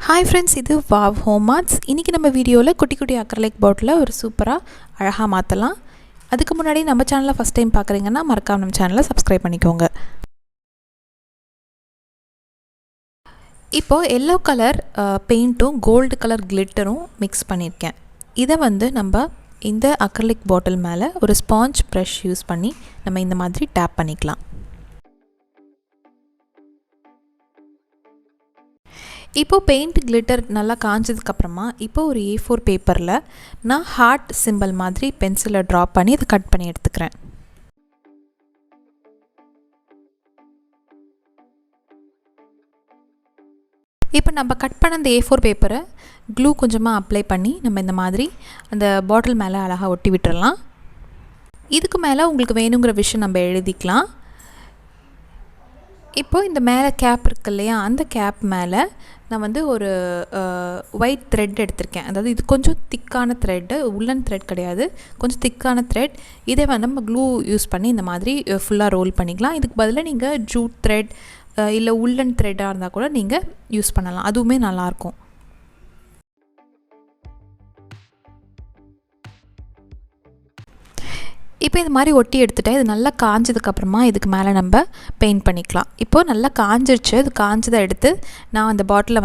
Hi friends, இது Wow Home Arts. இன்னைக்கு நம்ம வீடியோல குட்டி குட்டி அக்ரிலிக் பாட்டில ஒரு சூப்பரா அழகா மாத்தலாம். அதுக்கு முன்னாடி நம்ம சேனலை ஃபர்ஸ்ட் டைம் பார்க்கறீங்கன்னா மறக்காம நம்ம சேனலை சப்ஸ்கிரைப் பண்ணிக்கோங்க. இப்போ yellow கலர் பெயிண்டும் கோல்ட் கலர் கிளிட்டரும் மிக்ஸ் பண்ணிருக்கேன். இத நம்ம இந்த அக்ரிலிக் பாட்டில் மேல ஒரு ஸ்பாஞ்ச் பிரஷ் யூஸ் பண்ணி நம்ம இந்த மாதிரி டேப் பண்ணிக்கலாம். இப்போ பெயிண்ட் கிளிட்டர் நல்லா காஞ்சதுக்கு அப்புறமா இப்போ ஒரு A4 பேப்பர்ல நான் ஹார்ட் சிம்பல் மாதிரி பென்சிலை டிரா பண்ணி இத கட் பண்ணி எடுத்துக்கிறேன். இப்போ நம்ம கட் பண்ண அந்த A4 பேப்பரை க்ளூ கொஞ்சமா அப்ளை பண்ணி நம்ம இந்த மாதிரி அந்த பாட்டில் மேல அழகா ஒட்டி விட்டுறலாம். இதுக்கு மேல உங்களுக்கு வேணுங்கிற விஷயம் நம்ம எழுதிக்கலாம். இப்போ இந்த மேலே கேப் இருக்கு இல்லையா, அந்த கேப் மேலே நான் ஒரு ஒயிட் த்ரெட் எடுத்திருக்கேன். அதாவது இது கொஞ்சம் திக்கான த்ரெட்டு, உள்ளன் த்ரெட் கிடையாது, கொஞ்சம் திக்கான த்ரெட். இதை நம்ம க்ளூ யூஸ் பண்ணி இந்த மாதிரி ஃபுல்லாக ரோல் பண்ணிக்கலாம். இதுக்கு பதிலாக நீங்கள் ஜூட் த்ரெட் இல்லை உள்ளன் த்ரெட்டாக இருந்தால் கூட நீங்கள் யூஸ் பண்ணலாம், அதுவுமே நல்லாயிருக்கும். இப்போ இது மாதிரி ஒட்டி எடுத்துட்டேன். இது நல்லா காஞ்சதுக்கப்புறமா இதுக்கு மேலே நம்ம பெயிண்ட் பண்ணிக்கலாம். இப்போது நல்லா காஞ்சிருச்சு. இது காஞ்சதை எடுத்து நான் அந்த பாட்டிலை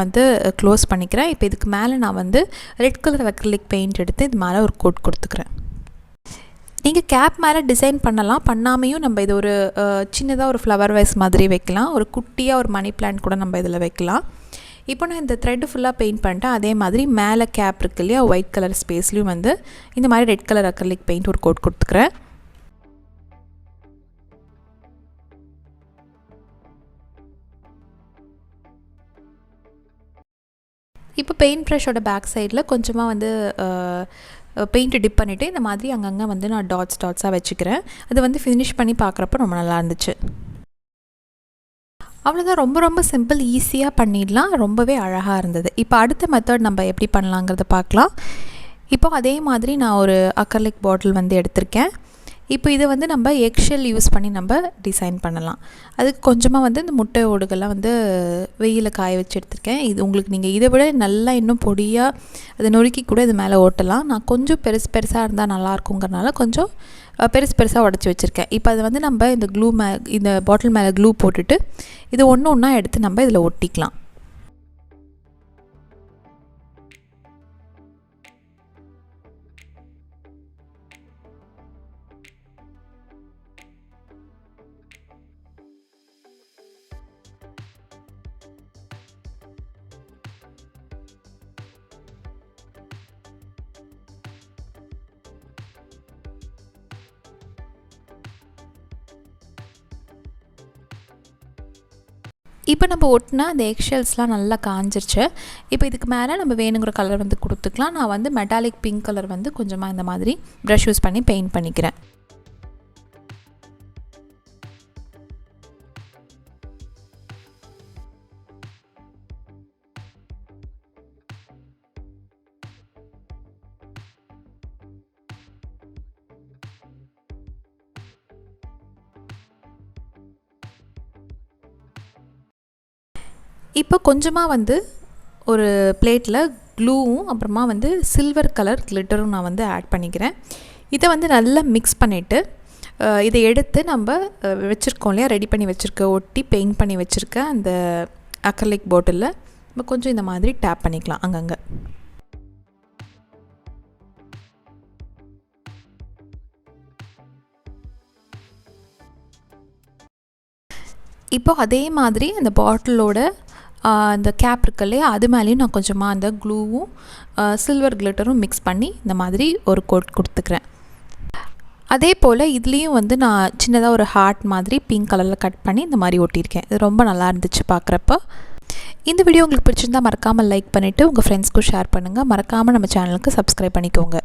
க்ளோஸ் பண்ணிக்கிறேன். இப்போ இதுக்கு மேலே நான் ரெட் கலர் அக்ரிலிக் பெயிண்ட் எடுத்து இது மேலே ஒரு கோட் கொடுத்துக்கிறேன். நீங்கள் கேப் மேலே டிசைன் பண்ணலாம், பண்ணாமையும் நம்ம இது ஒரு சின்னதாக ஒரு ஃப்ளவர் வைஸ் மாதிரி வைக்கலாம். ஒரு குட்டியாக ஒரு மணி பிளான்ட் கூட நம்ம இதில் வைக்கலாம். இப்போ நான் இந்த த்ரெட்டு ஃபுல்லாக பெயிண்ட் பண்ணிட்டேன். அதே மாதிரி மேலே கேப் இருக்கு இல்லையா, ஒயிட் கலர் ஸ்பேஸ்லேயும் இந்த மாதிரி ரெட் கலர் அக்ரிலிக் பெயிண்ட் ஒரு கோட் கொடுத்துக்கிறேன். இப்போ பெயிண்ட் ப்ரஷோட பேக் சைடில் கொஞ்சமாக பெயிண்ட்டு டிப் பண்ணிவிட்டு இந்த மாதிரி அங்கங்கே நான் டாட்ஸாக வச்சுக்கிறேன். அது ஃபினிஷ் பண்ணி பார்க்குறப்ப ரொம்ப நல்லா இருந்துச்சு. அவ்வளோதான், ரொம்ப ரொம்ப சிம்பிள், ஈஸியாக பண்ணிடலாம், ரொம்பவே அழகாக இருந்தது. இப்போ அடுத்த மெத்தட் நம்ம எப்படி பண்ணலாங்கிறத பார்க்கலாம். இப்போ அதே மாதிரி நான் ஒரு அக்ரிலிக் பாட்டில் எடுத்திருக்கேன். இப்போ இதை நம்ம எக்ஷெல் யூஸ் பண்ணி நம்ம டிசைன் பண்ணலாம். அதுக்கு கொஞ்சமாக இந்த முட்டை ஓடுகள்லாம் வெயிலில் காய வச்சு எடுத்திருக்கேன். இது உங்களுக்கு நீங்கள் இதை விட நல்லா இன்னும் பொடியாக அதை நொறுக்கி கூட இது மேலே ஓட்டலாம். நான் கொஞ்சம் பெருசாக இருந்தால் நல்லாயிருக்குங்கிறனால கொஞ்சம் பெருசாக உடச்சி வச்சுருக்கேன். இப்போ அதை நம்ம இந்த பாட்டில் மேலே க்ளூ போட்டுட்டு இது ஒன்றா எடுத்து நம்ம இதில் ஒட்டிக்கலாம். இப்போ நம்ம ஒட்டினா அந்த எக்ஷெல்ஸ்லாம் நல்லா காஞ்சிருச்சு. இப்போ இதுக்கு மேலே நம்ம வேணுங்கிற கலர் கொடுத்துக்கலாம். நான் மெட்டாலிக் பிங்க் கலர் கொஞ்சமாக இந்த மாதிரி ப்ரஷ் யூஸ் பண்ணி பெயிண்ட் பண்ணிக்கிறேன். இப்போ கொஞ்சமாக ஒரு பிளேட்டில் க்ளூவும் அப்புறமா சில்வர் கலர் கிளிட்டரும் நான் ஆட் பண்ணிக்கிறேன். இதை நல்லா மிக்ஸ் பண்ணிவிட்டு இதை எடுத்து நம்ம வச்சுருக்கோம் இல்லையா, ரெடி பண்ணி வச்சுருக்க ஒட்டி பெயிண்ட் பண்ணி வச்சுருக்க அந்த அக்ரிலிக் பாட்டிலில் நம்ம கொஞ்சம் இந்த மாதிரி டேப் பண்ணிக்கலாம் அங்கங்கே. இப்போ அதே மாதிரி அந்த பாட்டிலோட அந்த கேப் இருக்கு இல்லையா, அது மேலேயும் நான் கொஞ்சமாக அந்த க்ளூவும் சில்வர் கிளிட்டரும் மிக்ஸ் பண்ணி இந்த மாதிரி ஒரு கோட் கொடுத்துக்கிறேன். அதே போல் இதுலேயும் நான் சின்னதாக ஒரு ஹார்ட் மாதிரி பிங்க் கலரில் கட் பண்ணி இந்த மாதிரி ஒட்டியிருக்கேன். இது ரொம்ப நல்லா இருந்துச்சு பார்க்குறப்ப. இந்த வீடியோ உங்களுக்கு பிடிச்சிருந்தால் மறக்காமல் லைக் பண்ணிவிட்டு உங்கள் ஃப்ரெண்ட்ஸ்க்கும் ஷேர் பண்ணுங்கள். மறக்காமல் நம்ம சேனலுக்கு சப்ஸ்கிரைப் பண்ணிக்கோங்க.